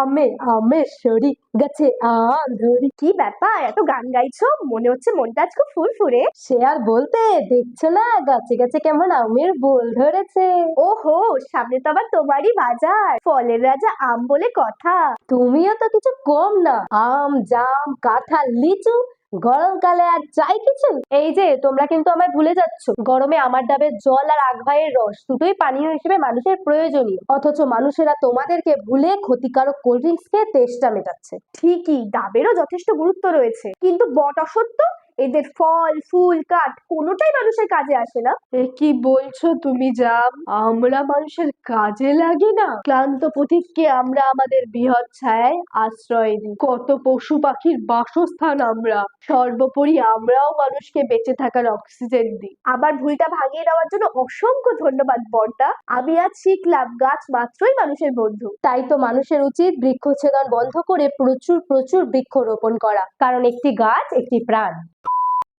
আমে আমেশ্বরী গাছে আম ধরি। কি ব্যাপার, এত গান গাইছো? মনে হচ্ছে মনটা আজ খুব ফুরফুরে। সে আর বলতে, দেখছো না গাছে গাছে কেমন আমের বোল ধরেছে। ওহো, সামনে তো আবার তোমারই বাজার, ফলের রাজা আম বলে কথা। তুমিও তো কিছু কম না, আম জাম কাঁঠাল লিচু, গরমকালে আর চাই কিছু। এই যে তোমরা কিন্তু আমায় ভুলে যাচ্ছ, গরমে আমার ডাবের জল আর আখভাইয়ের রস দুটোই পানীয় হিসেবে মানুষের প্রয়োজনীয়, অথচ মানুষেরা তোমাদেরকে ভুলে ক্ষতিকারক কোল্ড ড্রিঙ্কস খেয়ে তেষ্টা মেটাচ্ছে। ঠিকই, ডাবেরও যথেষ্ট গুরুত্ব রয়েছে, কিন্তু বট অসত্য, এদের ফল ফুল কাঠ কোনোটাই মানুষের কাজে আসে না। এ কি বলছো তুমি জাম? আমরা মানুষের কাজে লাগি না? ক্লান্ত পথিককে আমরা আমাদের বৃহৎ ছায়ায় আশ্রয় দিই, কত পশু পাখির বাসস্থান আমরা, সর্বোপরি আমরাও মানুষকে বেঁচে থাকার অক্সিজেন দিই। আবার ভুলটা ভাঙিয়ে দেওয়ার জন্য অসংখ্য ধন্যবাদ বড়দা। আমি আজ শিখলাম গাছ মাত্রই মানুষের বন্ধু। তাই তো মানুষের উচিত বৃক্ষছেদন বন্ধ করে প্রচুর প্রচুর বৃক্ষরোপণ করা, কারণ একটি গাছ একটি প্রাণ।